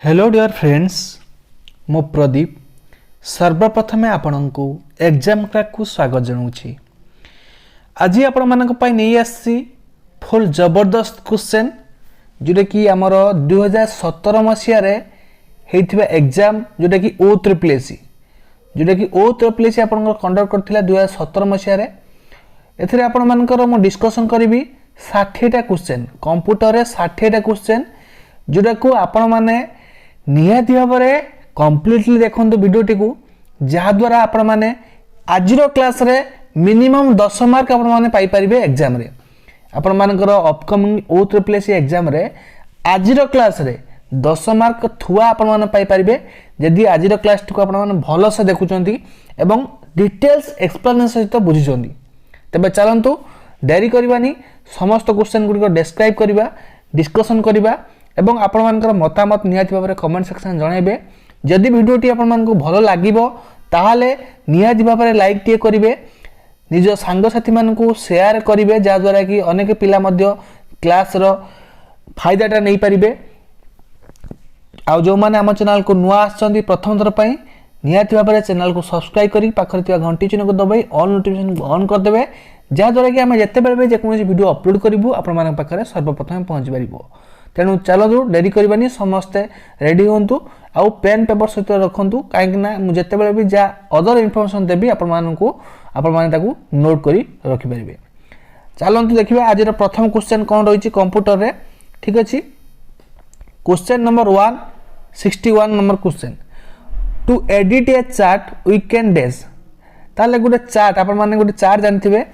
Hello dear friends मो Pradeep सर्वप्रथमे आपणको exam crack को स्वागत जनाऊँगी। आज आपण मानक पई नहीं आसी फुल जबरदस्त क्वेश्चन जोटा कि आमर 2017 मसीह होता एग्जाम जोटा कि OSSC जोटा कि OSSC आप कंडक्ट करथिला 2017 मसीह एथिरे आपण मानकर मो डिस्कशन करी 60टा क्वेश्चन कंप्यूटर रे 60टा क्वेश्चन जोटा को आपण माने निहाती भाव में कम्प्लीटली देखो वीडियोटी को जहाद्वारा आपण मैंने आज क्लास रे मिनिमम 10 मार्क आपण मैंने पाइपर एग्जाम रे आपण मानकर अपकमिंग OSSC एग्जाम रे आज क्लास रे 10 मार्क थुआ आपण मैंने पाइपर जदि आज क्लास को आपण मैंने भल से देखुंट एवं डिटेल्स एक्सप्लेनेशन सहित बुझुंट तेज चलतु डेरी करवानी समस्त क्वेश्चन गुड़िक डिस्क्राइब करवा डिस्कसन करवा एवं आपण मानकर मतामत निहाती भाव में कमेंट सेक्शन जनइबे जदि वीडियोटी आपण मानकु भलो लागिबो ताहाले निहाती भाव में लाइक टे करिवे निज सांग साथी मानकु शेयर करिवे जा द्वारा कि अनेक पिला मध्य क्लास रो फायदाटा नै परिबे आ जो माने हम चैनल को नुआ आछंती प्रथम थर पई निहाती भाव में चैनल को सब्सक्राइब करी पाखरे थिया घंटी चिन्ह को दबाई ऑल नोटिफिकेशन ऑन कर देबे जा द्वारा कि हम जत्ते बेले जे कोनोसी वीडियो अपलोड करिवो आपण मानक पाखरे सर्वप्रथम पहुंच परिबो। तेणु चलो डेरी करवानी समस्ते रेडी होंतु आउ पेन पेपर सहित रखु कहीं जिते बड़े भी जा अदर इनफॉरमेशन देवी आपण माने नोट करी रखिपारे। चलतु देखिए आज प्रथम क्वेश्चन कौन रही कंप्यूटर रे ठीक अच्छे। Question number 161 number question to edit a chart we can dash ताले गोटे चार्ट आपण माने गोटे चार्ट जानथिबे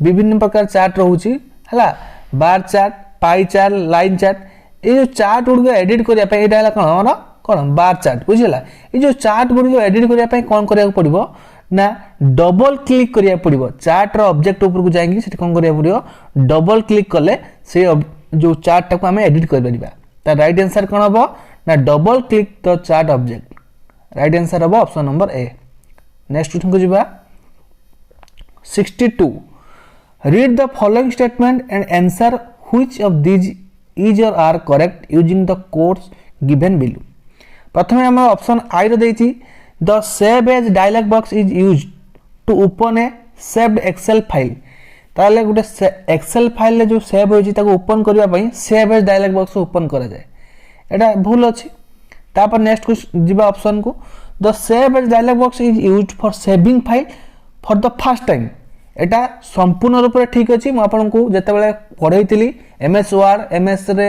विभिन्न प्रकार चार्ट रहउची हला bar chart pie chart line chart ये जो चार्ट गुड़ एडिट करने कौन कौन बार चार्ट बुझेगा ये जो चार्ट गुड़ एडिट करने कौन करा पड़ो ना डबल क्लिक करा पड़ो चार्ट ऑब्जेक्ट ऊपर जाकि कौन करा पड़ो डबल क्लिक कले से जो चार्ट टाक आम एडिट कर राइट आंसर कौन हम ना double click the chart object right answer हम option number A. Next question को जीवा 62 read the following statement and answer which of these is or are correct using the codes given below. प्रथम आम option I रो देछि the save as dialog box is used to open a saved Excel file ताले गोटे Excel file जो save होइछि ताको open करबा पई save as dialog box open करा जाए एटा भूल अछि। तापर नेक्स्ट को जिबा ऑप्शन को the save as dialog box is used for saving file for the first time एटा संपूर्ण रूप से ठीक अच्छे मुझे जिते पढ़ाई MS वर्ड MS रे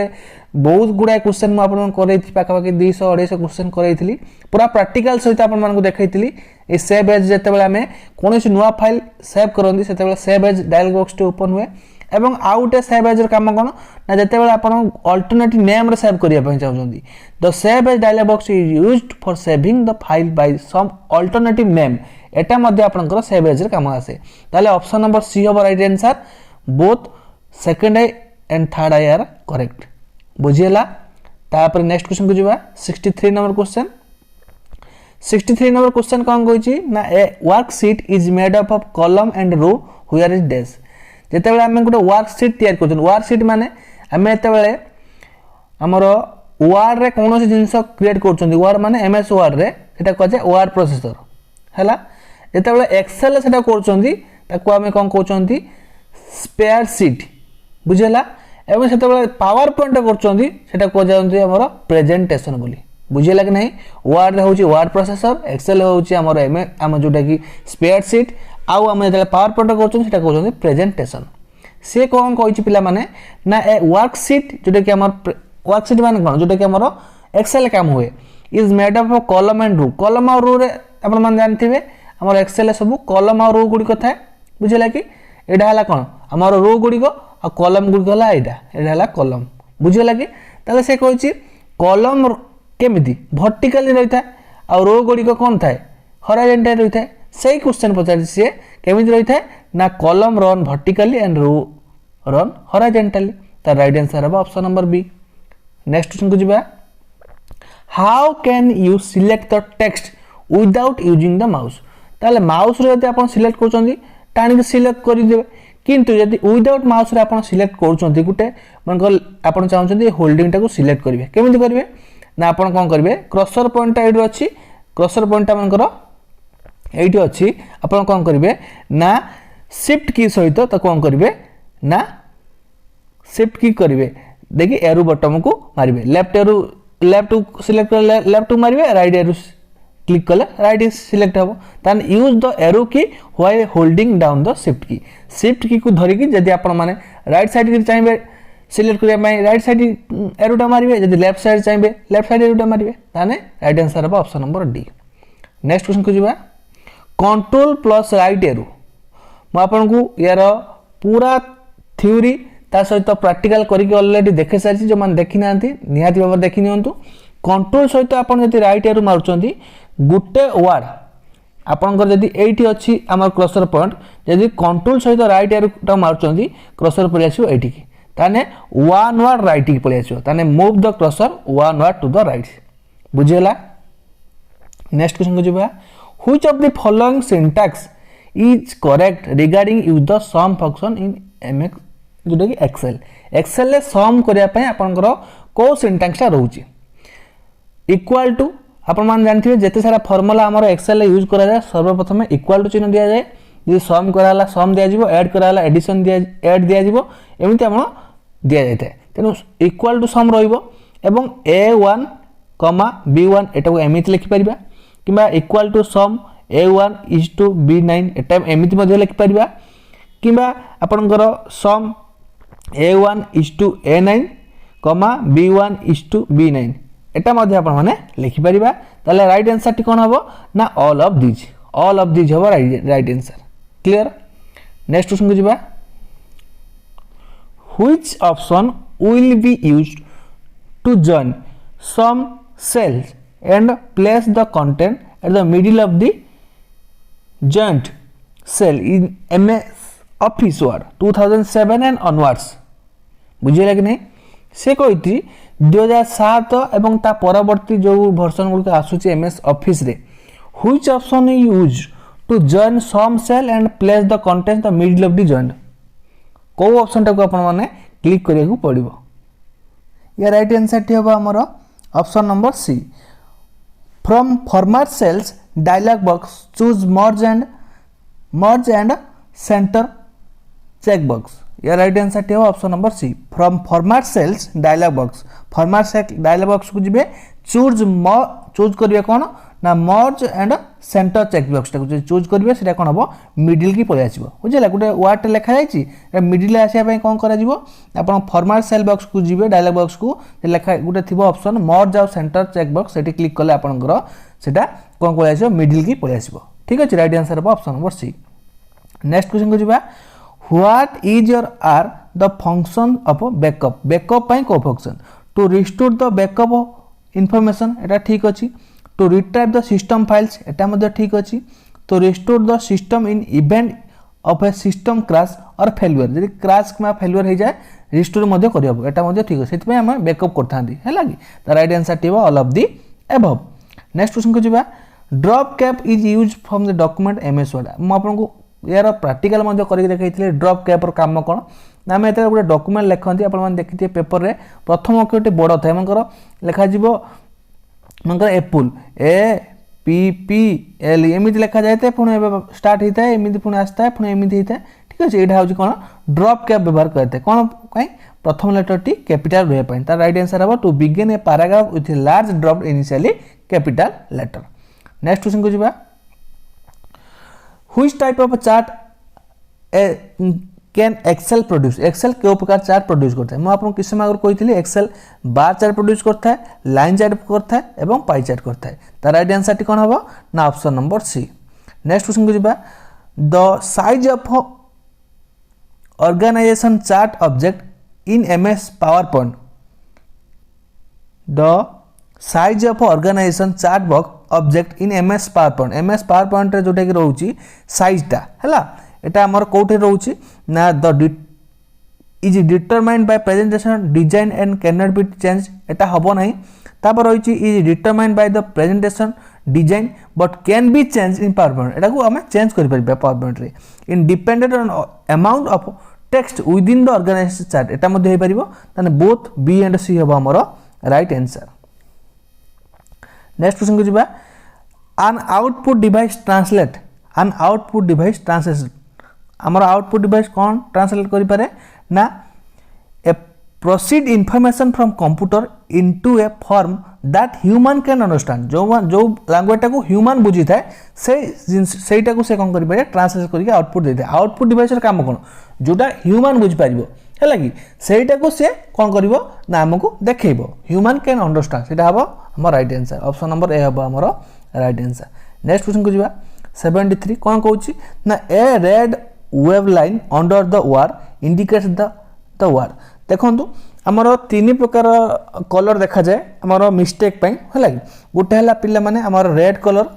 बहुत गुड़ाए क्वेश्चन मुझे पाखापाखि 200-250 क्वेश्चन कराई पूरा प्रैक्टिकल सहित आपको देखी ये सेव एज जिते आम कौन नुआ फाइल सेव करती से save as dialog box open हुए एवं आउ गोटे सेव एज काम कौन ना जिते आप अल्टरनेटिव नेम सेव करने चाहते the save as dialog box is used for saving the file by some alternative name एटा मध्य आपनकर सेव एज रे काम आसे ताले ऑप्शन नंबर सी होबो right answer both second I and third I are correct बुझियला। तापर नेक्स्ट क्वेश्चन को जीवा 63 नंबर क्वेश्चन 63 नंबर क्वेश्चन कोन कहछि ना a worksheet is made up of column and row where is dash जेते बेले हम गोटे वर्कशीट तैयार करछन वर्कशीट माने हम एते बेले हमर वर्ड रे कोनोसी जिंस क्रिएट करछन वर्ड माने MS वर्ड रे सेटा कहजे वर्ड प्रोसेसर हैला जेते बेले एक्सेल सेटा करछन्ती ताको हम कोन कहछन्ती स्प्रेडशीट बुझेला एवं सेते बेले पावर पॉइंट करछन्ती सेटा को जानती हमर प्रेजेंटेशन बोली बुझेला कि नहीं वर्ड रे होची वर्ड प्रोसेसर एक्सेल होची हमर हम जोटा कि स्प्रेडशीट आउ हम जेते पावर पॉइंट करछन सेटा कहछन्ती प्रेजेंटेशन से कोन कहछि पिला माने ना ए वर्कशीट जोटा कि हमर वर्कशीट माने कोन जोटा कि हमर एक्सेल काम हुए is made up of column and row column और रो रे आपण मान जानथिबे हमर एक्सेल सब कॉलम और रो गुडी कथा बुझिला कि एडा हला कोन हमर रो गुडी को आ कॉलम गुडी हला एडा हला कॉलम बुझिला कि ताले से कहछि कॉलम केमिति वर्टिकली रहिता आ रो गुडी को कोन थाए हॉरिजॉन्टल रहिता सही क्वेश्चन पचारि से केमिति रहिता ना column run vertically and row run horizontally ता राइट आंसर है option number B. Next question को जिबा how can you select the text without using the mouse ताले माउस रे यदि आपण सिलेक्ट करछन्ती टाणी सिलेक्ट कर देबे किंतु यदि विदाउट माउस रे आपण सिलेक्ट करछन्ती गुटे मन आपण चाहछन्ती होल्डिंग टाको सिलेक्ट करिवे केमिति करिवे ना आपण कौन करेंगे क्रसर पॉइंट ये अच्छी क्रसर पॉइंट आमर ये अच्छी आपण कौन करेंगे ना शिफ्ट की सहित तो कौन करेंगे ना शिफ्ट की करेंगे देखिए एरो बटन को मारे लेफ्ट सिलेक्ट लेफ्ट मारे राइट एरो क्लिक कले राइट सिलेक्ट हम तान यूज द एरो की while holding down the shift की को धरिकी जदि आपण माने राइट साइड के चाहिए सिलेक्ट करने राइट साइड एरोटा मारे जब लेफ्ट साइड चाहिए लेफ्ट साइड एरोटा मारे ताने राइट आंसर हम option number D. Next question को जीवा कंट्रोल प्लस राइट एरो मु आपन को यार पूरा थ्योरी ता सहित प्रैक्टिकल करके ऑलरेडी देखे सारी जो मान देखि नांती निहाती बाबा देखि नियंतु कंट्रोल सहित आपन जदि राइट एरो मारुचंती गुटे वर्ड आपनकर जदि एठी अछि हमर क्रसर पॉइंट जदि कंट्रोल सहित राइट एरो मारुचंती क्रसर पले आछो एठी की ताने वन वर्ड राइट की पले आछो ताने move the cursor one word to the right बुझियला। नेक्स्ट क्वेश्चन को जिबा which of the following syntax is correct regarding use the sum function in MX जोटा कि एक्सेल ले सम करिया पय आपनकर को सिंटैक्स ता रहउची इक्वल टू आपण मान जानथिबे जेते सारा फार्मूला हमर एक्सेल ले यूज करा जाय सर्वप्रथम इक्वल टू चिन्ह दिया जाय जे सम कराला सम दिया जिवो ऐड कराला एडिशन दिया ऐड दिया जिवो एमिति आपण दिया जायते तेनु इक्वल टू सम रहइबो एवं a1 b1 एटा को एमिति लिखि परिबा किबा equal to some a1 b9 एटा एमिति मध्ये लिखि परिबा किबा आपनकर सम a1 a9 b1 b9 एटा मध्ये आपण माने लिखि परिबा ताले राइट आंसर टी कोन हबो ना ऑल ऑफ दीज हबो right answer clear. Next question को जिबा which option will be used to join some cells and place the content at the middle of the joint cell in MS Office Word 2007 and onwards बुझिला कि नहीं से कहिथि 2007 एवं ता परवर्ती जो version good आसुची MS Office रे which option is used to join some cell and place the content the middle of the joint को ऑप्शन टाको आपण माने क्लिक करिया को पड़िबो या राइट आंसर टी होबा हमरो option number C from format cells dialog box choose merge and center check box या राइट आंसर टी होबा option number C from format cells dialog box format cell dialog box को जिबे चूज करिया कोन ना merge and center check box टाको choose करिवे सेटा कोन हबो मिडिल की पळे आसीबो बुझिला गुटे वर्ड लेखा जायछि मिडिल आसीया पय कोन करा जिवो आपण फॉर्मेट सेल बॉक्स को जिबे डायलॉग बॉक्स को लेखा गुटे थिबो ऑप्शन मर्ज और सेंटर चेक बॉक्स सेटी क्लिक करले आपनकर सेटा कोन पळे आसीबो मिडिल की पळे आसीबो ठीक अछि राइट आंसर हबो option number C. Next question को जिबा what is your are the function of backup पय को function to restore the backup information एटा ठीक अछि to retrieve the system files एटा मध्ये ठीक अछि तो restore the system in event of a system crash और फेल्युअर यदि क्रैश किमा फेल्युअर हो जाए रिस्टोर मध्ये करियबो एटा मध्ये ठीक अछि सेति हम बैकअप करथांदी हैला कि द राइट आंसर टिबो all of the above. Next question को जिबा drop cap is used from the document MS Word म आपन को यार प्रैक्टिकल मध्ये करि देखाइथिले ड्रॉप कैप रो काम कोन ना मैं एते गुटे डॉक्यूमेंट लेखंती आपन मान देखिथे पेपर रे प्रथम अक्षरटे बड़ थाय मनकर लेखा जिवो मनकर apple A P P L एमिति लेखा जायते पुणे स्टार्ट होता है एमिति पुणे आस्ता है पुणे एमिति होता है ठीक अछि एटा होछि कोन ड्रॉप कैप व्यवहार करते कोन काई प्रथम लेटर टी कैपिटल रहे पय त राइट आंसर हबो to begin a paragraph with a large drop initially capital letter. Next question को जिबा which type of chart can Excel produce Excel के प्रकार चार्ट प्रोड्यूस करता है मैं आपको किस समय अगर कही एक्सेल बार चार्ट प्रोड्यूस करता है लाइन चार्ट करता है एवं पाई चार्ट करता है तार राइट आंसर टी कोन हबो ना option number C. Next question को जिबा the size of organization chart object in MS PowerPoint the size of organization chart box object in MS PowerPoint रे जोटा कि रहउची साइजटा हला एटा हमर कोठे रहउची ना the is determined by presentation design and can not be change एटा हबो नाही तापर रहउची is determined by the presentation design but can be change in PowerPoint एटा को हम चेंज करि परबा पावर पॉइंट रे in dependent on amount of text within the organization chart एटा मध्ये हे परिबो तने बोथ बी एंड सी हबो हमर राइट आंसर। नेक्स्ट क्वेश्चन को जीवा an output device translate an output device translation आमर आउटपुट डिवाइस कौन ट्रांसलेट करि पारे ना a processed information from computer into a form that human can understand जो लैंग्वेज को ह्यूमन बुझी थाए सेटा को से कौन करि पारे ट्रांसलेट करके आउटपुट दे दे आउटपुट डिवाइस र काम कोन जोटा ह्यूमन बुझ पारिबो हैला कि सेटा को से कौन करिवो ना हमको देखैबो ह्यूमन कैन अंडरस्टैंड सेटा हबो हमर right answer option number A हबो हमर राइट आंसर नेक्स्ट क्वेश्चन को जीवा 73 कौन कहूची ना a red wave line under the word indicates the word देखंतु हमर तीन प्रकार कलर देखा जाए हमर मिस्टेक पई हैला कि गोटे हला पिल्ला माने हमर रेड कलर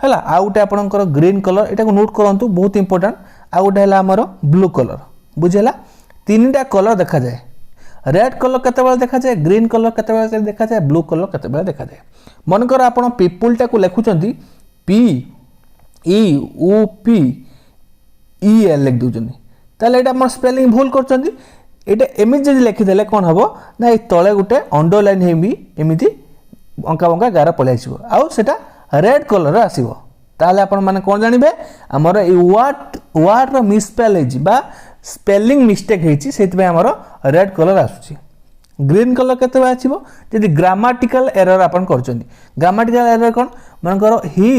हैला आ गोटे आपनकर ग्रीन कलर एटा को नोट करंतु बहुत इंपोर्टेंट आ गोटे हला हमर ब्लू कलर बुझेला तीनटा कलर देखा जाए रेड कलर केते बेला देखा जाए ग्रीन कलर केते बेला देखा जाए ब्लू कलर केते बेला देखा जाए मनकर आपण पीपुल टा को लिखुचंती P E O P E L लिख दउचंती ताले एटा हमर स्पेलिंग भूल करचंती एटा एमिति जदि लिखि देले कोन हबो ना ए तळे गुटे अंडरलाइन हेबी एमिति अंका बंका गारा पळे आसीबो आ सेटा रेड कलर आसीबो ताले आपण माने कोन जानिबे हमर ए वर्ड रो मिसस्पेल हेजी बा स्पेलिंग मिस्टेक हेची सेति पे हमर रेड कलर आसुची ग्रीन कलर केते बा आछिबो जदि ग्रामेटिकल एरर आपण करचंती ग्रामेटिकल एरर कोन मनकर ही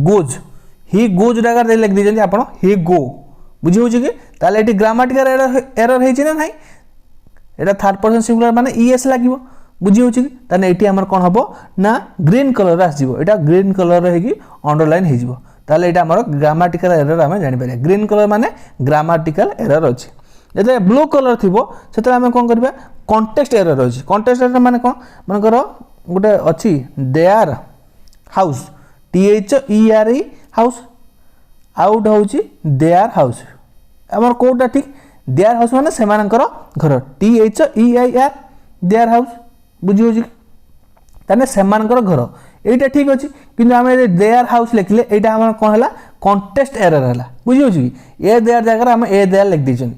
गोज डागर दे लिख दिजंती आपण ही गो बुझी होची कि ताले एटी ग्रामेटिकल एरर हेची ना नाही एटा थर्ड पर्सन सिंगुलर माने ईएस लागिवो बुझी होची कि ताने एटी हमर कोन हबो ना ग्रीन कलर आसीबो एटा ग्रीन कलर हेकी अंडरलाइन हेजिबो ताले एटा हमर ग्रामेटिकल एरर हमें जानि पारे ग्रीन कलर माने ग्रामेटिकल एरर अछि जते ब्लू कलर थिबो सेते हमें कोन करबा कॉन्टेक्स्ट एरर अछि कॉन्टेक्स्ट एरर माने कोन मनकर गुटे अछि their house T H E R E house out होची देयर हाउस हमर कोटा ठीक देयर हाउस माने सेमानकर घर T H E I R their house बुझी होची ताने सेमानकर घर एटा ठीक अछि किंतु हमें देयर हाउस लिखले एटा हमर कोन हला कॉन्टेक्स्ट एरर हला बुझी होची ए देयर जगह हम ए देयर लिख दिछन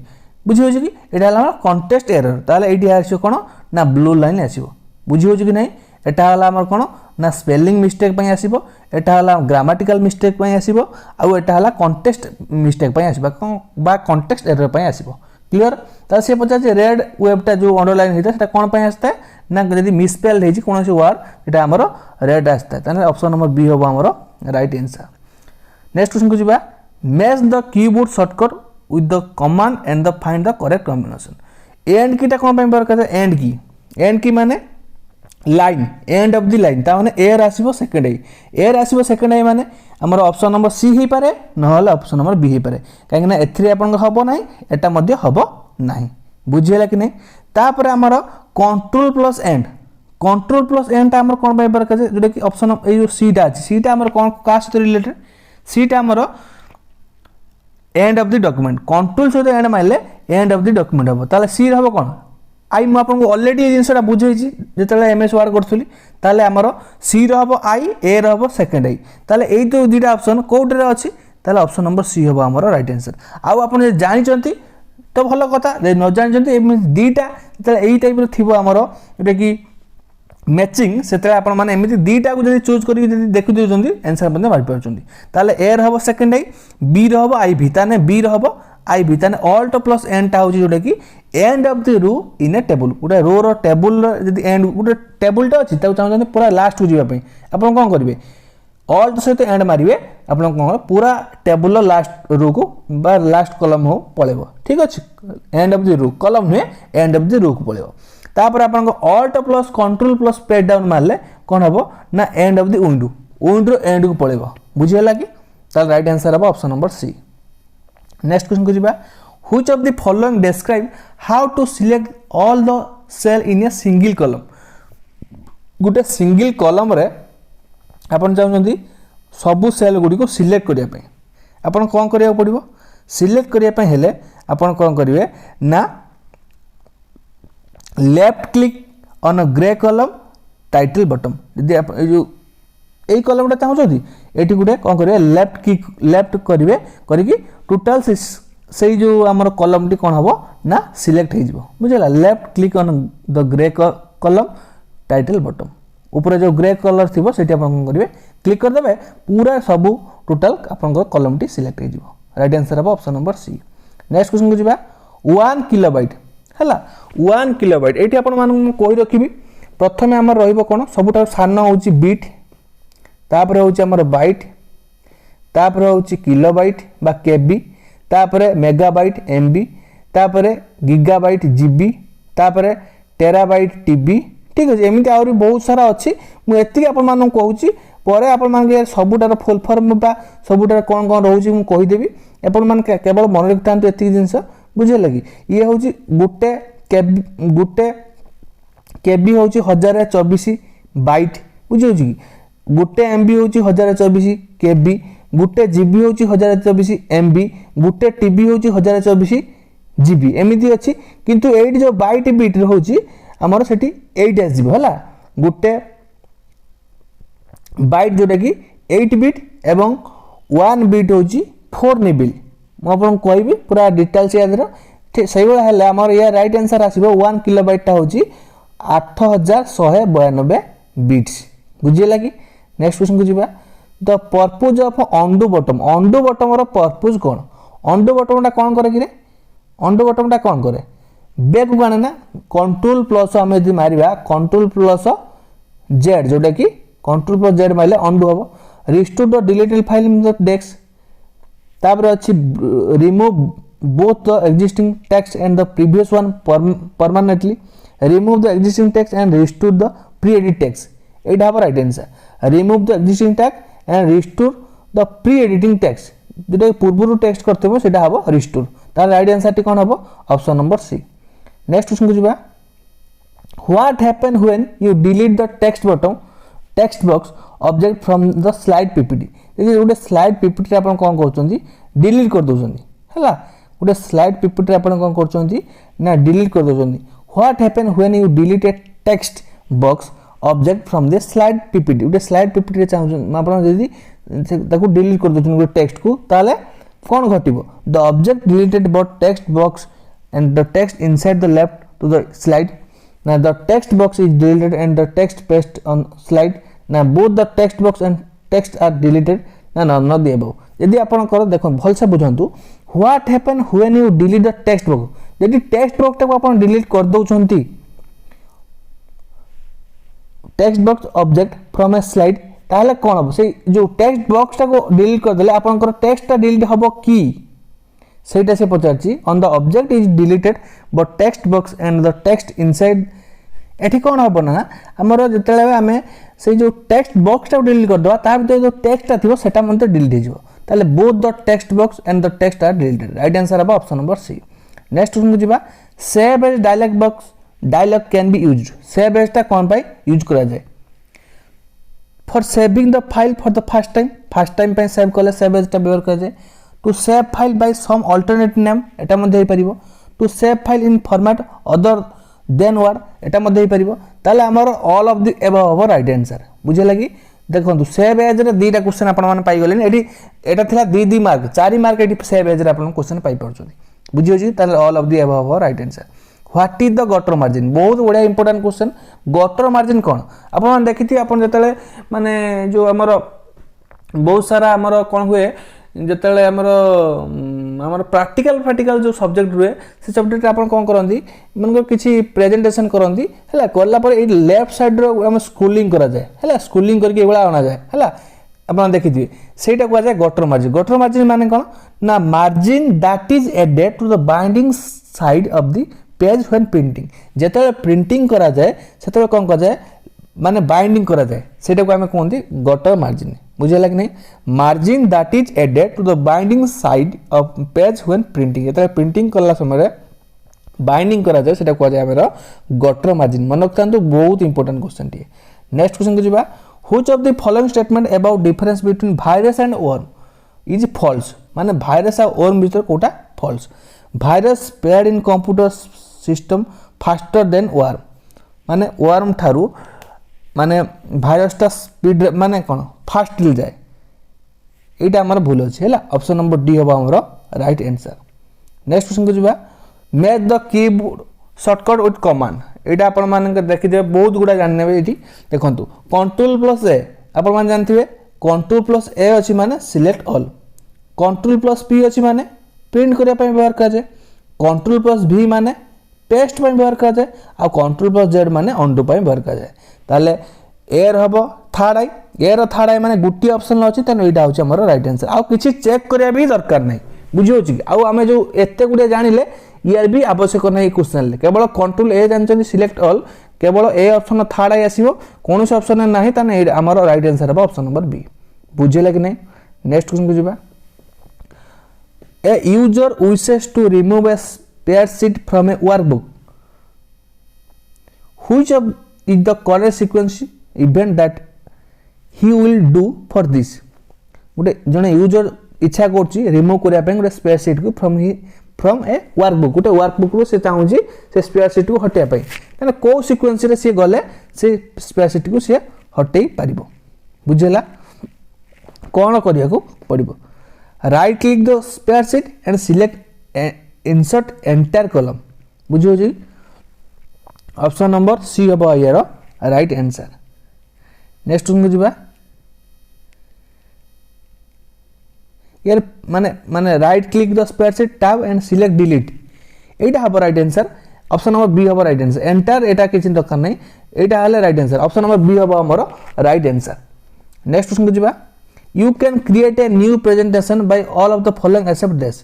बुझी होची कि एटा हला कॉन्टेक्स्ट एरर ताले एटी आसीबो कोन ना ब्लू लाइन आसीबो बुझी होची कि नै एटा हला हमर कोन ना स्पेलिंग मिस्टेक पई आसीबो एटा हला ग्रामेटिकल मिस्टेक पई आसीबो आ एटा हला कॉन्टेक्स्ट मिस्टेक पई आसीबो बा कॉन्टेक्स्ट एरर पई आसीबो क्लियर ता से पचा जे रेड वेबटा जो अंडरलाइन हेता सेटा कोन पई आस्ता ना यदि मिसस्पेल हेजी कोनोसी वर्ड एटा हमरो रेड आस्ता ताने ऑप्शन नंबर बी होबो हमरो राइट आंसर नेक्स्ट क्वेश्चन को जिबा match the keyboard shortcut with the command and the find the correct combination end कीटा कोन पई बरका एंड की माने line end of the line ता माने एयर आसीबो सेकंड आई माने हमर ऑप्शन नंबर सी ही पारे न हला ऑप्शन नंबर बी ही पारे काहे ना एथरे आपन हबो नाही एटा मध्ये हबो नाही बुझियला कि नै ता पर हमर कंट्रोल प्लस एंड ता हमर कोन पई बरका जेटा कि ऑप्शन ए जो सी टा अछि सी टा हमर कोन कास्ट रिलेटेड सी टा हमर end of the document control so end माइले एंड ऑफ द डॉक्यूमेंट हबो ताले सी हबो कोन आई मु आपन को ऑलरेडी ए जिंसटा बुझेछि जेतले एमएस वर्ड करथुली ताले हमर सी रो हबो आई ए रो हबो सेकंड आई ताले एई तो दुटा ऑप्शन कोड रे अछि ताले ऑप्शन नंबर सी हबो हमर राइट आंसर आउ आपन जे जानि चंती तो भलो कथा जे न जानि चंती ए दुटा ताले एई टाइप रो थिबो हमर एटा कि मैचिंग सेतले आपन माने एमिति दुटा को जदी चूज करी जदी देखि दिउचंती आंसर बने मारि पाउचंती ताले ए रो हबो सेकंड आई बी रो हबो आई भी ताने बी रो हबो आई भी ताने ऑल्ट प्लस एंड टा होची जोटा कि end of the row in a table गुटे रो रो टेबल जदी एंड गुटे टेबल टा अछि ता चाहन पूरा लास्ट हो जिबा पई आपन कोन करबे ऑल्ट सहित एंड मारिबे आपन कोन पूरा टेबल लास्ट रो को बा लास्ट कॉलम हो पळेबो ठीक अछि end of the row column ने एंड ऑफ द रो को पळेबो तापर आपन को alt plus control plus page down मारले कोन हबो ना end of the window end को पळेबो बुझियला कि ताल राइट आंसर हबो option number C next question को जिबा which of the following describe how to select all the cell in a single column गुटे सिंगल कॉलम रे आपन चाहउछंती सब सेल गुडी को सिलेक्ट करिया पई आपन कोन करिया पड़िबो सिलेक्ट करिया पई हेले आपन कोन करिवे ना left click on a grey column title bottom यदि आप जो एई कॉलम टा चाहउछंती एटी गुडे कोन करिवे लेफ्ट करिवे करिकि टोटल से जो हमर कॉलम टी कोन हबो ना सिलेक्ट हे जिवो बुझला left click on the grey column title bottom ऊपर जो ग्रे कलर थी से करेंगे क्लिक करदे पूरा सब टोटाल आप कलम टी सिलेक्ट हो राइट आंसर हम option number C. Next question को जीवा 1 किलोबाइट है 1 किलोबाइट ये कही रखी प्रथम आम रोन सबुठ सान हूँ बीट तापर हूँ बाइट तापर हूँ किलोबाइट बा केबी तापर मेगाबाइट एमबी तापर गीगाबाइट जीबी तापर टेराबाइट टीबी ठीक अच्छे एमती आहरी बहुत सारा अच्छी मुझे आपको कहूँ पर आप सबुटार फुल फर्म बा सबुटार कौन कौन रोचे मुझे कहीदेवी आप केवल मन रखी था ये जिनस बुझे लगे ये हूँ गोटे केबी हूँ 1024 बाइट बुझे कि गोटे एमबी हूँ 1024 केबी गोटे जीबी हूँ 1024 एमबी गोटे टीबी हूँ 1024 जीबी एमती अच्छी किंतु एट जो बाइट बिट रोचे आमर से 8 आसो है गोटे बाइट जोटा कि 8 बिट एवं 1 बिट हूँ 4 निबिल मुझे कहबी पूरा डिटेल्स याद से आमर या राइट आंसर आसो 1 किलोबाइटा हूँ 8192 बिट्स बुझे कि। नेक्स्ट क्वेश्चन को जीवा the purpose of undo button purpose कौन अंडू बटमटा कौन करे कि अंडू बटमटा कौन करे बैक को आने ना कंट्रोल प्लस आम यदि मारिबा कंट्रोल प्लस जेड जोटा कि कंट्रोल प्लस जेड मारे अंडू हम restore the deleted file in the desk तापर अच्छी remove both the existing text and the previous one permanently remove the existing text and restore the pre edit text यहाँ हम right answer remove the existing text and restore the pre editing text जो पूर्व text करते हम restore तार right answer टी कौन हम option number C. Next question को जीवा what happen when you delete the text box object from the slide PPT देखिए गोटे स्लाइड पीपीटी आप कौन कर डिलीट कर दौरान है गोटे स्लाइड पीपीटी आप कौन कर डिलीट कर दौरान what happen when you delete A text box object from the slide PPT गोटे स्लाइड पीपीटी चाहिए आप डिलीट कर दौरान गोटे टेक्स्ट को ताले कौन घटो the object deleted but text box and the text inside the left to the slide now the text box is deleted and the text pasted on slide now both the text box and text are deleted ना none of the above यदि आपण कर देखो भल से बुझंतु what happen when you delete the text box यदि text box टाको आपण डिलीट कर दउछंती text box object from a slide ताले कोन हो से जो text box टाको डिलीट कर देले आपण कर text टा डिलीट हबो की सेटा से पचारची on the object is deleted but text box and the text inside एठी कोन हो ना हमर जतले हमें से जो टेक्स्ट बॉक्स टा डिलीट कर दवा ता भीतर जो टेक्स्ट ता थिबो सेटा मन डिलीट हो जिवो ताले both the text box and the text are deleted right answer है option number C. Next question को जीवा save as dialog box dialog can be used save as ता कोन पाई यूज करा जाय for saving the file for the first time पे save करले सेव एज ता व्यवहार करा जाय to save file by some alternate name एटा मध्ये पारिबो to save file in format other than word एटा मध्ये पारिबो ताले हमर ऑल ऑफ द एबव हबो राइट आंसर बुझे लगी देखंतु सेव एज रे दीटा क्वेश्चन आपण माने पाई गलेन एठी एटा थिला 2 मार्क 4 मार्क एठी सेव एज रे आपण क्वेश्चन पाई परछोनी बुझियो जी ताले ऑल ऑफ द एबव हबो right answer. What is the gutter margin बहुत बड़ा इंपोर्टेंट क्वेश्चन गटर मार्जिन कोन आपण माने देखिथि आपण जतले माने जो हमर बहुत सारा हमर कोन हुए जिते आमर प्राक्टिकल जो सब्जेक्ट रुए से सब्जेक्ट आप कौन करती मन किसी प्रेजेंटेशन करती है कलापर ये लेफ्ट साइड रो स्कूलिंग करा जाए है स्कूलिंग करके अना जाए है आप देखिए सहीटा कहुए गटर मार्जिन माने कौन ना margin that is added to the binding side of the page when printing जिते प्रिंटिंग करा जाए से कौन करा जाए माने बाइंडिंग करा जाए सेटा को आमे कहंती गटर मार्जिन बुझेला कि नहीं margin that is added to the binding side of page when printing एता प्रिंटिंग करला समय बाइंडिंग करा जाए सेटा को जाय हमर गटर मार्जिन मन रखतांतु बहुत इंपोर्टेंट क्वेश्चन टी। नेक्स्ट क्वेश्चन को जीवा which of the following statement about difference between virus and worm is false माने वायरस और वर्म भीतर कोटा false virus spread in computer system faster than worm माने वर्म थारू माने भाइरसटा स्पीड माने कौन फास्ट जाए यहाँ आम भूल अच्छे है ऑप्शन नंबर डी हम आम राइट आंसर। नेक्स्ट क्वेश्चन को जीवा make the keyboard shortcut with command यहाँ आपण मान देखिए बहुत गुड़ा जानने ये देखो कंट्रोल प्लस ए आपण मैंने जानते कंट्रोल प्लस ए अच्छी माने select all, control plus P अच्छी माने प्रिंट करने व्यवहार कराए, कंट्रोल प्लस भी माने पेस्ट व्यवहार कराए, आ कंट्रोल प्लस जेड माने अंडू व्यवहार कराए। ताले एर हम थर्ड आई, एर थर्ड आई माने गोटे ऑप्शन अच्छी तेना यहाँ हूँ आम राइट आंसर। आउ किसी चेक करिया भी दरकार नहीं, बुझे आउ आम जो एते गुड़े जानिले यार भी आवश्यक नहीं क्वेश्चन केवल कंट्रोल ए जानते सिलेक्ट ऑल केवल ए ऑप्शन थर्ड आई आसो कौन से ऑप्शन ना आम राइट आंसर हम ऑप्शन नंबर बी। बुझे कि नहीं? नेक्स्ट क्वेश्चन को जीवा। A user wishes to remove a spare sheet from a workbook, which of is the correct sequence event that he will do for this. गोटे जने user इच्छा कर रिमूव करने गोटे स्पेयर शीट को फ्रॉम ए वर्कबुक, गोटे workbook रू से चाहूँगी से स्पेयर शीट को हटाई तेना कौ सिक्वेन्स सी गले से स्पेयर शीट को सी हटई पार। बुझेगा कौन करने को पड़ो? Right click the spare sheet and select insert entire column. बुझे ऑप्शन नंबर सी हम यार राइट आंसर। नेक्स्ट को जीवा। यार माने माने right click the spare sheet tab and select delete, एटा हम right answer. Option number B हम राइट आंसर। एंटायर एटा किसी दरकार नहीं, एटा हले right answer. Option number B हम हमर राइट आंसर। नेक्स्ट क्वेश्चन को जीवा। You can create a new presentation by all of the following except this.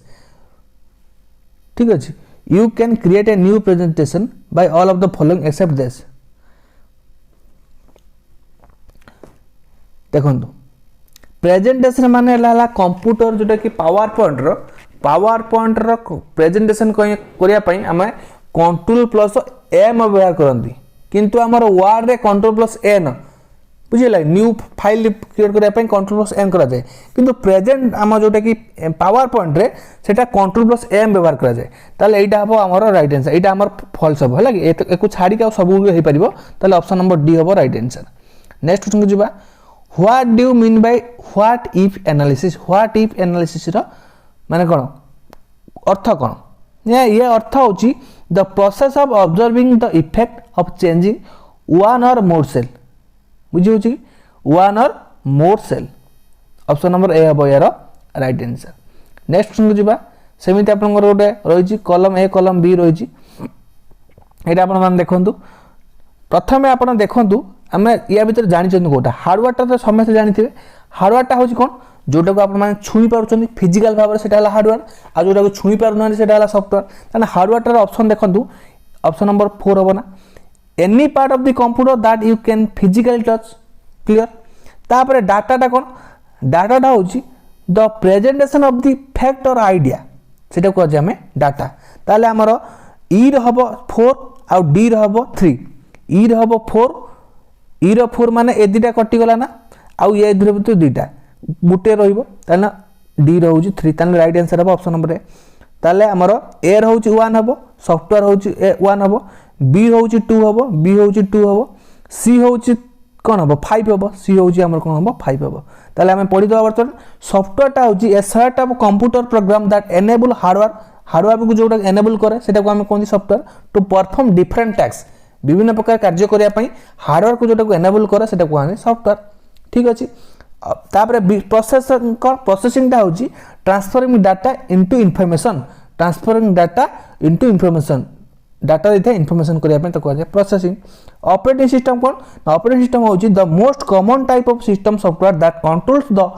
ठीक अच्छे, you can create a new presentation by all of the following except this. देखो presentation माने computer जोटा कि power point रो presentation करिया पई हमें control plus M व्यवहार करंती, किंतु हमर वर्ड रे कंट्रोल प्लस एन बुझिला न्यू फाइल क्रिएट करिया पई कंट्रोल प्लस एन करा जाए, किंतु प्रेजेंट हम जोटा कि पावर पॉइंट रे सेटा कंट्रोल प्लस एम व्यवहार करा जाए। ताले एटा हबो हमर राइट आंसर, एटा हमर फॉल्स हबो हला कि एको छाडी के सब हे परिबो। ताले ऑप्शन नंबर डी हबो राइट आंसर। नेक्स्ट क्वेश्चन को जीवा। What do you mean by what if analysis. What if analysis रो माने कोन अर्थ कोन? ये अर्थ होची the process of observing the effect of changing one or more cell. बुझी होची one or more cell. Option number A हबो यार राइट आंसर। नेक्स्ट क्वेश्चन को जीवा। सेमिति आपन गोटे रही कॉलम ए कॉलम बी रही, एटा आपन मान देखंतु। प्रथमे आपन देखंतु आम या भर जानी कौटा हार्डवेयर तो समस्त जानते हैं। हार्डवेयर हूँ कौन जोटा को आप छुई पार्टी फिजिकल भाव से हार्डवेयर, आ जोटा को छुई पार ना से सफ्टवेयर। ताना हार्डवेयर ऑप्शन देखो ऑप्शन नंबर 4 हम ना any part of the computer that you can physically touch. Clear? तापर डाटाटा कौन? डाटाटा हूँ the presentation of the fact और आइडिया, सेटा कहे आम डाटा। ताले आमर ई हम 4 आउ डी हम 3। ई हम 4, ई रो 4 माने ए दुटा कटिगला ना, आउ ये भितर दुटा गोटे रहिबो ताना डी रो होची 3। ताने राइट आंसर हम ऑप्शन नंबर ए। ताले हमर ए रो होची 1 हबो, सॉफ्टवेयर होची 1 हबो, बी होची 2 हबो, बी होची 2 हबो, सी होची कोन हबो 5 हबो, सी होची हमर कोन हबो 5 हबो। ताले हमें पढि दवा बर्तन सॉफ्टवेयरटा होची a set of computer program that enable hardware को जोटा एनेबल करे सेटा को हम कोन software to perform different task, विभिन्न प्रकार कार्य करने हार्डवेयर को जोटा को एनेबल करे सेटा को आने सॉफ्टवेयर। ठीक अच्छे। तापर प्रोसेसिंग हूँ transferring data into information, transferring data into information, data देता है इनफॉरमेशन करने तो कह प्रोसेसिंग। ऑपरेटिंग सिस्टम कौन? ऑपरेटिंग सिस्टम हूँ the most common type of system software that controls the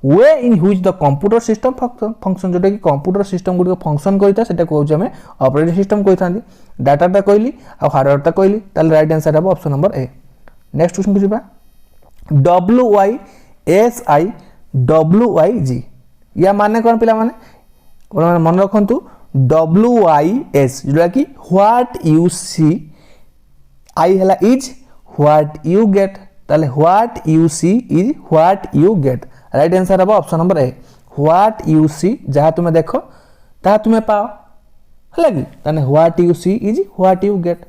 way in which the computer system function, जोटा कि computer system good function करता है सेटा कहूँ आम ऑपरेटिंग सिस्टम कही था। डाटाटा कहली आ हार्डवेयरटा कहली, ताले राइट आंसर हम option number A. Next question को जीवा। WYSIWYG या माने कौन पिला माने मन रखु WYS जोटा कि व्हाट यू सी, आई है इज व्हाट यू गेट। ताले what you see is what you get. Right answer हम option number A. What you see जहाँ तुम्हें देखो ता तुम्हें पाओ है कि ताने what you see is what you get.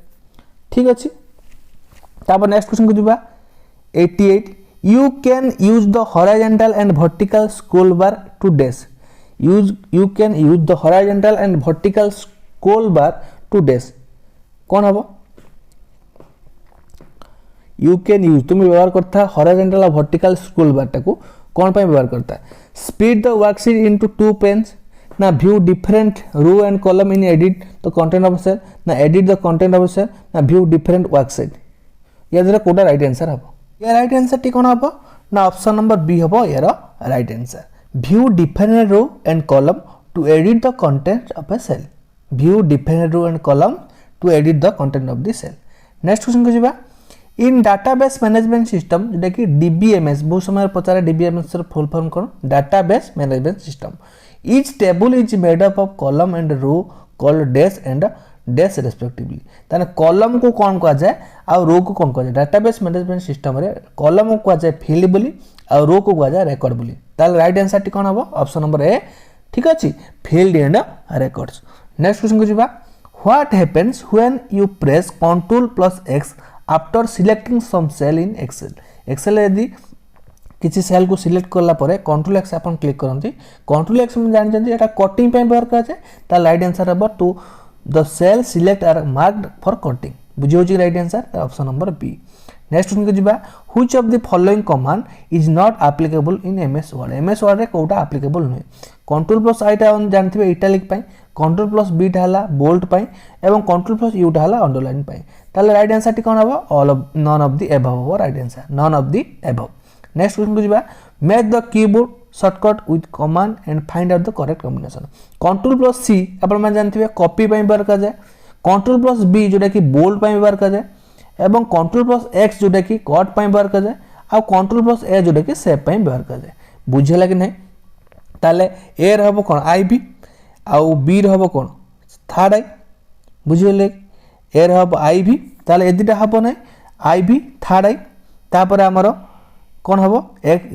ठीक अच्छे। तापर नेक्स्ट क्वेश्चन को जीवा। 88 you can use the horizontal and vertical scroll bar to dash. You can use the horizontal and vertical scroll bar to dash कौन हम? You can use तुम व्यवहार करता हॉरिजॉन्टल और वर्टिकल स्क्रोल बार टाको कौन पे व्यवहार करता split the worksheet into two panes ना view different row and column in edit the content of cell ना edit the content of cell ना व्यू डिफरेंट वर्कशीट या द्वारा कोटा राइट आंसर हम या राइट आंसर टी कौन हम ना ऑप्शन नंबर बी हम यार right answer view different row and column to edit the content of a cell view different row and column to edit the content of the cell next question को जीवा इन database management system जोटा कि DBMS बहुत समय पचारे DBMS full form कौन database management system each table is made up of column and row called dash and dash respectively ताने column को कौन कहा जाए आ रो को कौन कहा जाए डाटाबेस मैनेजमेंट सिस्टम रे कॉलम को कहा जाए फील्ड बोली आ रो को कहा जाए रिकॉर्ड बोली ताले राइट आंसर टी कौन हबो ऑप्शन नंबर ए ठीक अछि field and records next question को जीवा what happens when you press control plus X after selecting some cell in Excel Excel यदि किसी सेल को सिलेक्ट करला परे कंट्रोल एक्स अपन क्लिक करंती कंट्रोल एक्स में जान जंती एटा कटिंग पे व्यवहार करा जाय ता राइट आंसर हबो to the cell select are marked for cutting बुझियो जी right answer option number B next question को जिबा which of the following command is not applicable in MS Word रे कोटा एप्लीकेबल नै कंट्रोल प्लस आई टा जानथिबे इटैलिक पई कंट्रोल प्लस बी टा हला बोल्ड पई एवं कंट्रोल प्लस यू टा हला अंडरलाइन पई ताले राइट आंसर टी कोन हबो all of none of the above हबो right answer none of the above next question को जिबा make the keyboard shortcut with command and find out the correct combination control plus C अपन मान जानथिबे copy पई व्यवहार कर जाय कंट्रोल प्लस बी जोटा कि बोल्ड पई व्यवहार कर जाय एवं कंट्रोल प्लस एक्स जोटा कि कट पई व्यवहार कर जाय आ कंट्रोल प्लस ए जोटा कि सेव पई व्यवहार कर जाय बुझेला कि नहीं ताले ए रहबो कोन आईबी आ बी रहबो कोन थर्ड आई बुझिले ए रहबो आईबी ताले एदिटा हबो नै आईबी थर्ड आई तापर हमरो कोन हबो एक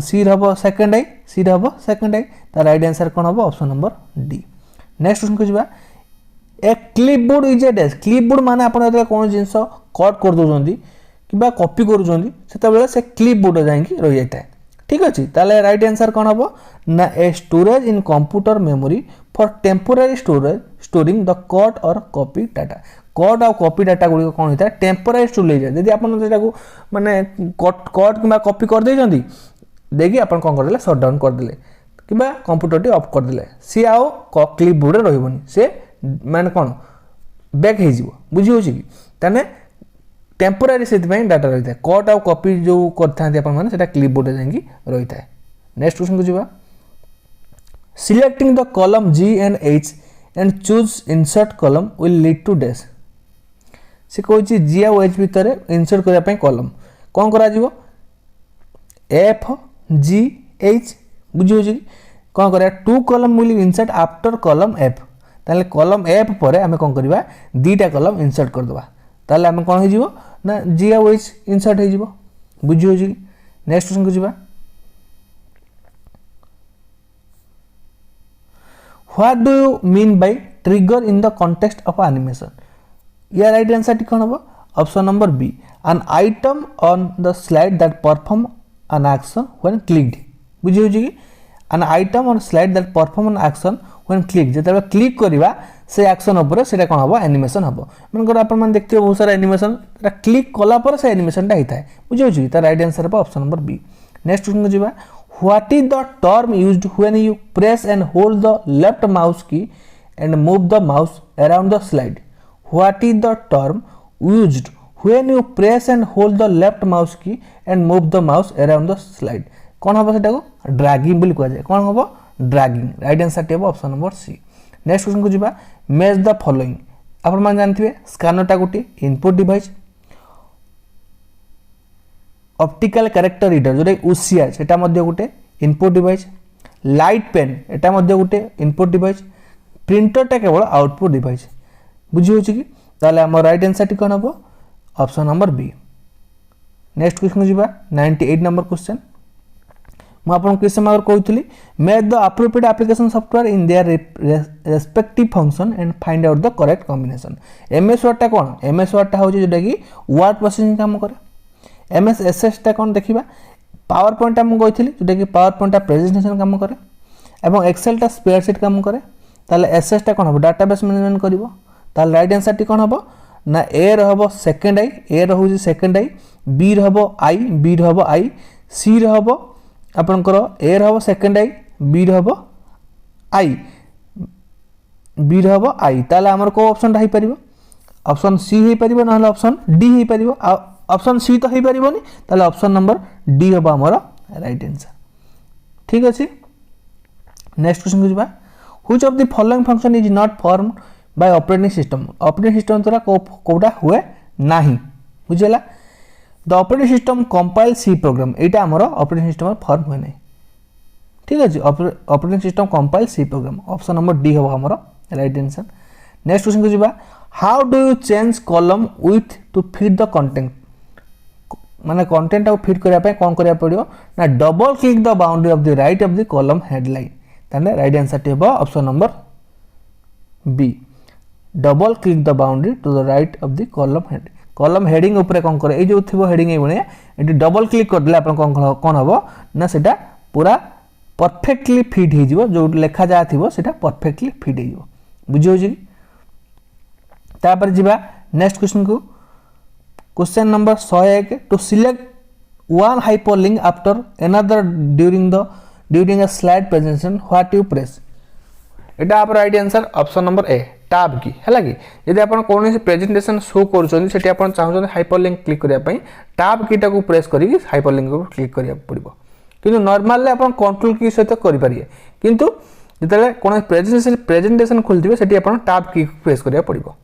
सी रहबो सेकंड आई सी रहबो सेकंड आई ता राइट आंसर कोन हबो option number D next question को जिबा a clipboard is a desk clipboard माने आपण एतले कोन जिंस कट कर दोजंदी किबा कॉपी करूजंदी सेता बेले से क्लिपबोर्ड जाईकी रहि जाता है ठीक अछि ताले राइट आंसर कोन हबो ना a storage in computer memory for temporary storage storing the cut और कॉपी डाटा कट और कॉपी डाटा गुडी कोन होता है टेम्पोररी स्टोरेज यदि आपण सेटा को माने कट किबा कॉपी कर देजंदी देखि आपण कोन कर देले शट डाउन कर देले किबा कंप्यूटर टी ऑफ कर देले सी आउ क्लिपबोर्ड रहबोनी से माने कोन बैक हे जिवो बुझी होछि कि तने टेम्पोररी सेति पई डाटा रहिता है कट और कॉपी जो करथांती आपण माने सेटा क्लिपबोर्ड जांगी रहिता है नेक्स्ट क्वेश्चन को जिबा selecting the column G and H and choose insert column will lead to dash से कहछि G और H भीतर इंसर्ट करिया पई कॉलम कोन करा जिवो F G H बुझियो जी कोन करिया two column will insert after column F ताले कॉलम F परे हमें कोन करबा दीटा कॉलम इंसर्ट कर दबा ताले हमें कोन हो जिवो ना G और H इंसर्ट हो जिवो बुझियो जी नेक्स्ट क्वेश्चन को जिबा What do you mean by trigger in the context of animation? Yeah, right answer is option number B. An item on the slide that perform an action when clicked. बुझियो जी an item on slide that perform an action when clicked. जेतबे click करिवा से action ऊपर सेटा कोन हबो animation हबो मनकर आपण मन देखते बहुत सारा एनिमेशन क्लिक कला पर से एनिमेशन टा हिता है बुझियो जी त राइट आंसर है option number B next question को जीवा What is the term used when you press and hold the left mouse key and move the mouse around the slide? What is the term used when you press and hold the left mouse key and move the mouse around the slide? कौन हबो सेटा को dragging बोली कह जाय कौन हबो dragging right answer टे हबो option number C next question को जिबा मैच द फॉलोइंग आपण मान जानथिबे स्कैनर टा गोटी input device optical character reader जोटा उसिया सेटा मध्ये गोटे इनपुट डिवाइस लाइट पेन एटा मध्ये गोटे इनपुट डिवाइस प्रिंटर टा केवल आउटपुट डिवाइस बुझी होछि कि ताले हम राइट आंसर टी कोन हबो option number B next question जिबा 98 नंबर क्वेश्चन म आपन क्वेश्चन मार्क कहउतली make the appropriate application software in their respective function and find out the correct combination MS Word टा कोन एमएस वर्ड टा होछि जोटा कि वर्ड प्रोसेसिंग काम करे एमएस एसएस टा कोन देखिबा पावर पॉइंट हम कहइथिली जोटा कि पावर पॉइंट टा प्रेजेंटेशन काम करे एवं एक्सेल टा स्प्रेडशीट काम करे ताले एसएस टा कोन हो डाटाबेस मैनेजमेंट करिवो ताले राइट आंसर टी कोन हो ना ए रहबो सेकंड आई, ए रहउछि सेकंड आई, बी रहबो आई, बी रहबो आई, सी रहबो आपनकर ए रहबो सेकंड आई, बी रहबो आई, बी रहबो आई, ताले हमर को ऑप्शन ता हे परिबो, ऑप्शन सी हे परिबो नहले ऑप्शन डी हे परिबो। ऑप्शन सी तो हे परिबोनी, ताले ऑप्शन नंबर डी हबो हमर राइट आंसर। ठीक अछि, नेक्स्ट क्वेश्चन को जिबा, which of the following function is not performed by operating system, operating system द्वारा कोडा हुए नाही, बुझला। The operating system compile C program, एटा हमर ऑपरेटिंग सिस्टम फॉर्म हुए नाही। ठीक अछि, operating system compile C program, option number D हबो हमर राइट आंसर। नेक्स्ट क्वेश्चन को जिबा, how do you change column width to fit the content, माने कंटेंट को फिट करिया पे कोन करिया पड़ियो ना, double click the boundary of the right of the column headline, ताने राइट आंसर टी हबो option number B, double click the boundary to the right of the column head. Column heading ऊपर कोन करे, ए जो थिबो हेडिंग ए बने एटी डबल क्लिक कर देला अपन कोन हबो ना, सेटा पूरा परफेक्टली फिट हे जिवो, जो लेखा जा थिबो सेटा परफेक्टली फिट हे जिवो, बुझियो जी। तापर जिबा नेक्स्ट क्वेश्चन को, question number 101, to select one hyperlink after another during a slide presentation what you press, एटा आप right answer option number A, tab key हैला कि यदि आपण कोनोसी प्रेजेंटेशन शो करूछन सेठी आपण चाहछन हाइपरलिंक क्लिक करिया पई टैब कीटा को प्रेस करी हाइपरलिंक को क्लिक करिया पड़िबो, किंतु नॉर्मल ले आपण कंट्रोल की सहित करि परिए, किंतु जतले कोन प्रेजेंटेशन खोलथिबे सेठी आपण टैब की प्रेस करिया पड़िबो।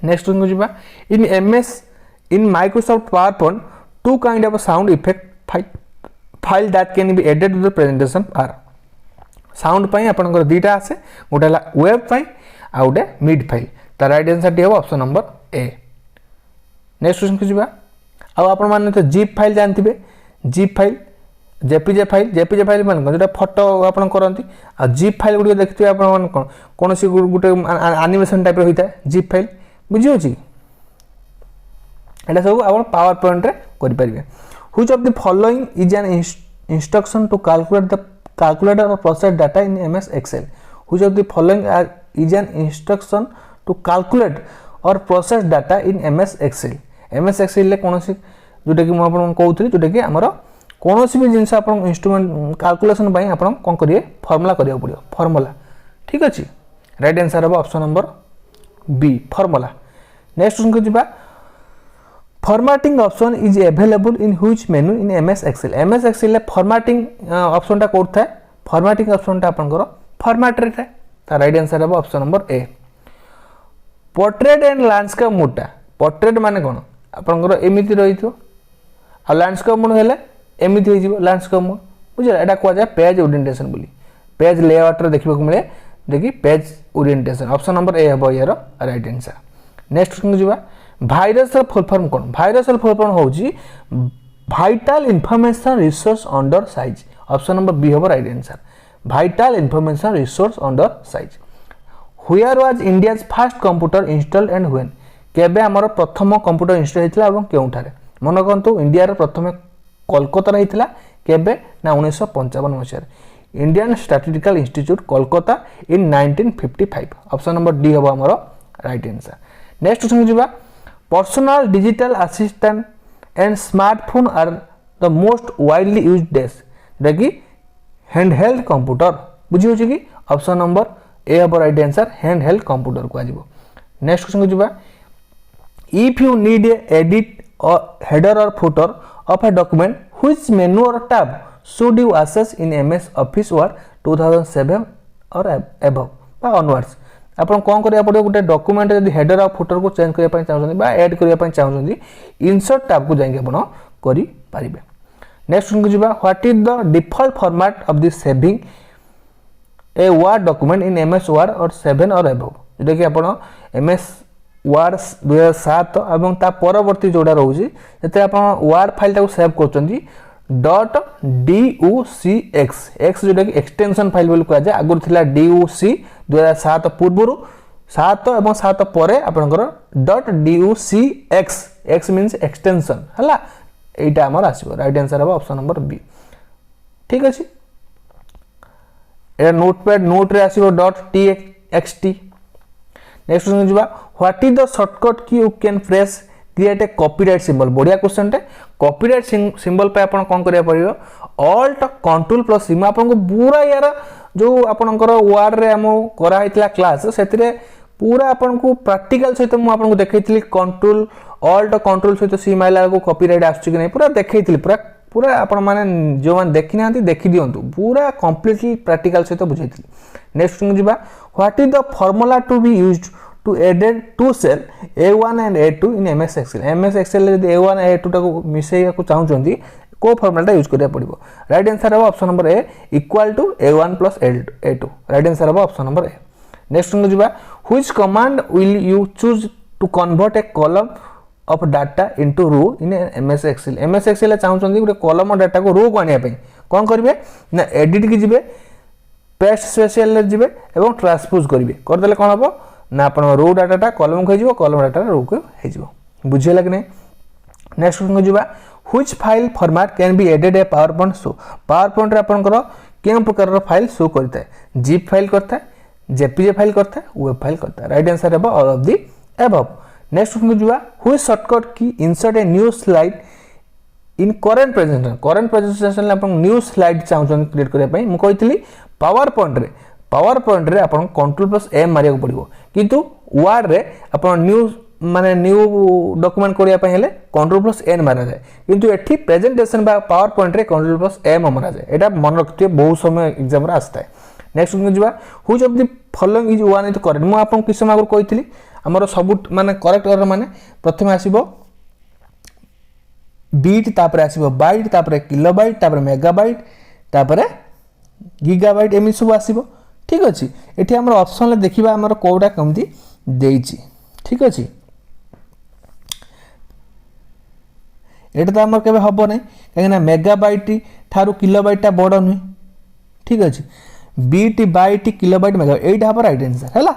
नेक्स्ट को जिबा, in MS in Microsoft PowerPoint two kind of sound effect file that can be added to the presentation are, sound पई आपनकर दीटा आसे, गोटे हला वेब फाइल आ गोटे मिड फाइल, ता राइट आंसर टी हो option number A. Next question को जिबा, आ आपण माने तो जिप फाइल जानथिबे, जिप फाइल जेपीजे फाइल माने जोटा फोटो आपण करंती, आ जिप फाइल गुडी देखथिबे आपण मान कोनोसी गोटे एनिमेशन टाइप रो होइता जिप फाइल, बुझियो छी एटा सब आपण पावर पॉइंट रे करि परिबे। Which of the following is an instruction to calculate or process data in MS Excel, which of the following is an instruction to calculate or process data in MS Excel. MS Excel ले कोनोसी जोटा कि म आपण कहउथली, जोटा कि हमर कोनोसी भी जिंस आपण इंस्ट्रूमेंट कैलकुलेशन पई आपण कोन करिए फार्मूला करिया पड़ियो, फार्मूला। ठीक अछि, राइट आंसर हो option number B, formula. Next question को जिबा, formatting option is available in which menu in MS Excel, MS Excel ले फॉर्मेटिंग ऑप्शन टा कोड था, फॉर्मेटिंग ऑप्शन टा आपन करो फॉर्मेट रे था, ता राइट आंसर हो option number A. Portrait and landscape mode टा, पोर्ट्रेट माने कोन आपन करो एमिति रहिथो, आ लैंडस्केप मोड हेले एमिति हे जिवो, लैंडस्केप मोड बुझला, एटा को जाय पेज ओरिएंटेशन बोली, पेज लेआउट रे देखिबो मिले, देखि page orientation, option number A हबो यार राइट आंसर। नेक्स्ट क्वेश्चन जिबा, भाइरस र फुल फॉर्म कोन, भाइरस र फुल फॉर्म होउची vital information resource under seize, option number B हबो right answer, vital information resource under seize. Where was India's first computer installed and when, केबे हमर प्रथम computer install हेतिला एवं केउठारे, मन करंतु इंडिया र प्रथम कोलकाता रे हेतिला, केबे ना 1955 मसिया, Indian Statistical Institute Kolkata in 1955, option number D हबो हमर राइट आंसर। नेक्स्ट क्वेश्चन जिबा, personal digital assistant and smartphone are the most widely used dash, देखि हैंडहेल्ड कंप्यूटर, बुझियो छी कि ऑप्शन नंबर ए हबो राइट आंसर, हैंडहेल्ड कंप्यूटर को आजिबो। Next question को जिबा, if you need a edit or header or footer of a document which menu or tab should you access in MS Office Word 2007 or above बा onwards, आपण कोन करिया पड़ो, गोटे document यदि header or footer को change करिया पई चाहछन बा ऐड करिया पई चाहछन, इंसर्ट टैब को जाई के आपण करि पारिबे। नेक्स्ट क्वेश्चन को जिबा, what is the default format of the saving a word document in MS word और 7 और अबव, जेटा कि आपण एमएस वर्ड 2007 एवं ता परवर्ती जोडा रहउची, जते आपण वर्ड फाइल ता को सेव करचंदी .docx, x जोटा कि एक्सटेंशन फाइल बोल कह जाय, आगुर थिला .doc 2007 पूर्वरु 7 एवं 7 परे आपनकर .docx, x मींस एक्सटेंशन हला, एटा हमर आसीबो, राइट आंसर हो ऑप्शन नंबर बी। ठीक अछि, ए नोटपैड नोट रे आसीबो .txt। नेक्स्ट क्वेश्चन जीवा व्हाट इज द शॉर्टकट की you can press create a copyright symbol बढ़िया क्वेश्चन टे कॉपीराइट सिंबल पे आपण कोन करिया पड़ियो ऑल्ट कंट्रोल प्लस सी आपन को पूरा यार जो आपनकर वर्ड रे हम करा हितला क्लास सेतिरे पूरा आपन को प्रैक्टिकल सहित मु आपन को देखैतली कंट्रोल ऑल्ट कंट्रोल सहित सी माइला को कॉपीराइट आछी कि नै पूरा देखैतली पूरा पूरा आपण माने जो मान देखि नांती देखि दियंतु पूरा कंप्लीटली प्रैक्टिकल सहित बुझैतली नेक्स्ट क्वेश्चन जीवा what is the formula to be used to added two cell A1 and A2 in MS Excel MS Excel रे A1 A2 टा को मिसेया को चाहउचंती को फार्मूला यूज करिया पड़िबो राइट आंसर है option number A equal to A1 plus A2 right answer है option number A next one जिबा which command will you choose to convert a column of data into row in MS Excel MS Excel चाहउचंती गुटे column of data को रो को आनिया पई कोन करबे ना edit की जिबे पेस्ट स्पेशल रे जिबे एवं ट्रांसपोज करबे कर देले कोन हबो ना अपन रो डाटा कॉलम को हिजो कॉलम डाटा रो को हिजो बुझे लग नै नेक्स्ट क्वेश्चन को जिबा which file format can be added a PowerPoint show PowerPoint रे अपन करो केम प्रकार रो फाइल शो करता है जिप फाइल करता है जेपीजे फाइल करता है वेब फाइल करता है राइट आंसर है all of the above next question को जिबा व्हिच शॉर्टकट की insert a new slide in current presentation ले अपन न्यू स्लाइड चाहउछन क्रिएट करे पई मु कहितली पावर पॉइंट रे अपन कंट्रोल प्लस एम मारिया को पड़िबो किंतु वर्ड रे अपन न्यू डॉक्यूमेंट करिया पई हेले कंट्रोल प्लस एन मारा जाय किंतु एठी प्रेजेंटेशन बा पावर पॉइंट रे कंट्रोल प्लस एम मारा जाय एटा मन रखथिए बहुत समय एग्जाम रे आस्ता है नेक्स्ट क्वेश्चन जिबा which of the following is one is correct मु आपन किस समय कहितली हमर सब माने करेक्ट ऑर्डर माने प्रथम आसीबो बीट तापर आसीबो बाइट तापर किलोबाइट तापर मेगाबाइट तापर गीगाबाइट एमि सब आसीबो ठीक अच्छे ये आम ऑप्शन देखा आम कौटा कमती देइछि ठीक अच्छे एटा तो आम के हम ना कहीं मेगाबाइट ठारू किलोबाइट टा बड़ नुहे ठीक अच्छे बीट बाइट किलोबाइट मेगाबाइट यही हम राइट आंसर है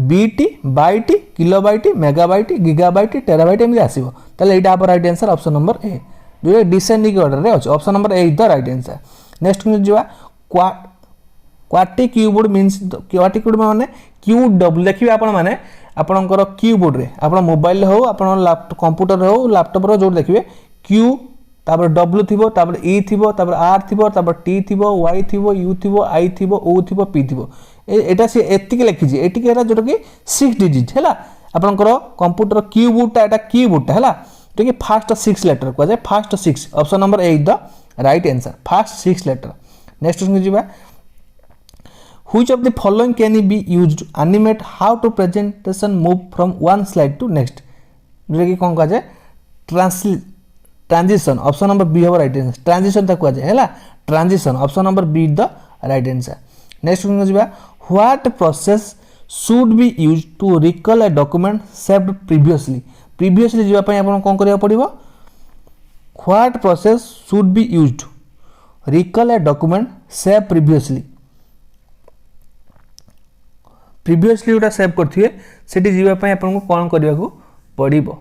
bit byte kilobyte megabyte gigabyte terabyte एमती आसो ताले यहाँ हम right answer option number A जो डिसेंडिंग ऑर्डर रे अच्छे option number A is the right answer next जा qwerty keyboard means qwerty keyboard माने क्यू डब्ल्यू देखिए आपण माने आपणकर कीबोर्ड रे आपण मोबाइल हो आपण लैपटॉप कंप्यूटर हो लैपटॉप रो जो देखिए क्यू तापर डब्ल्यू थिबो तापर ई थिबो तापर आर थिबो तापर टी थिबो वाई थिबो यू थिबो आई थिबो ओ थिबो पी थिबो एटा से एतिके लिखि जे एटिके एरा जोटा कि 6 डिजिट हैला आपणकर कंप्यूटर कीबोर्ड टा एटा कीबोर्ड टा हैला तो कि फर्स्ट 6 लेटर को जाय first 6 option number A is the right answer first 6 letter next question जिबा Which of the following can be used to animate how to presentation move from one slide to next? जो कि कौन कहा जाए transition option number B हम right answer transition तक कहा जाए हैला transition option number B the right answer next question जिबा what process should be used to recall a document saved previously जिबा पई आपन कोन करिया पड़िबो what process should be used recall a document save previously जोटा सेव करथिए सेठी जीवा पई आपन को कोन करिया को पड़िबो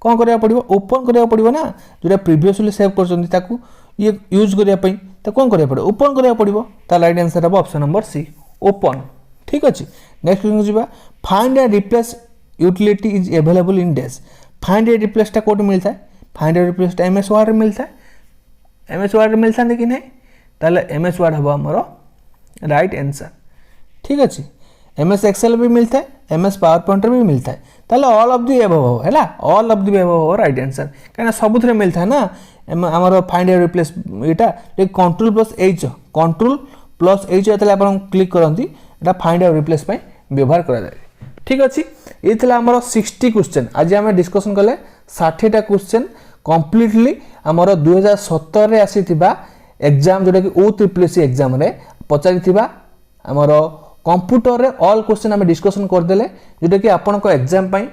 कोन करिया पड़िबो ओपन करिया पड़िबो ना जोटा प्रीवियसली सेव करचंदी ताकू ये यूज करिया पई त कोन करिया पड़िबो ओपन करिया पड़िबो ता राइट आंसर है ऑप्शन नंबर सी ओपन ठीक अछि नेक्स्ट क्वेश्चन जीवा find and replace utility is available in dash find and replace ता कोड मिलता है फाइंड एंड रिप्लेस ता एमएस वर्ड मिलता है एमएस वर्ड मिलता है कि नहीं ताले एमएस वर्ड हबो हमरो राइट आंसर ठीक अछि MS एक्सेल भी मिलता है MS पावर पॉइंट भी मिलता है ताले ऑल ऑफ द अबव हैला all of the above right answer कहना सबुथरे मिलता है ना हमर find and replace Etah control plus H ताले आपण click करंती Etah find and replace पई व्यवहार करा जाय ठीक अछि ए थला हमर 60 क्वेश्चन आज हम डिस्कशन करले 60 टा क्वेश्चन कंप्लीटली हमर 2017 रे आसीथिबा एग्जाम जोटा कि OSSC एग्जाम रे पचारिथिबा हमर कंप्यूटर रे ऑल क्वेश्चन आम डिस्कसन करदेले जोटा कि आपण को एग्जाम पाई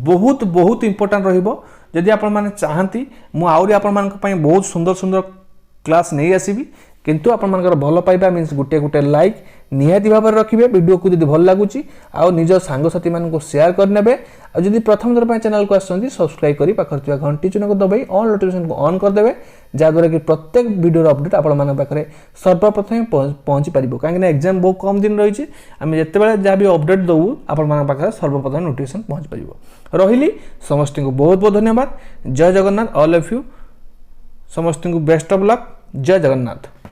बहुत बहुत इंपोर्टेंट रहिबो जदि आपण माने चाहंती मु आउरी आपण मान पई बहुत सुंदर सुंदर क्लास नहीं आसबि किंतु आपनकर भल पाइबा मीन्स गोटे गोटे लाइक निहाती भाव रखिए वीडियो को जब भल लगुच आउ निज सांगसाथी मान शेयर करने और जब प्रथम थर चैनल को आसुँच सब्सक्राइब कर पाखे घंटी चिन्ह को दबाई ऑल नोटिफिकेशन को ऑन करदे जहाँद्वारा कि प्रत्येक वीडियो अपडेट आपे सर्वप्रथम पहुँची पार कहीं एग्जाम बहुत कम दिन रही आम जिते जहाँ भी अपडेट दऊ आप सर्वप्रथम नोटिफिकेशन पहुँच पार रही समस्त को बहुत बहुत धन्यवाद जय जगन्नाथ ऑल ऑफ यू समस्त को बेस्ट ऑफ लक जय जगन्नाथ।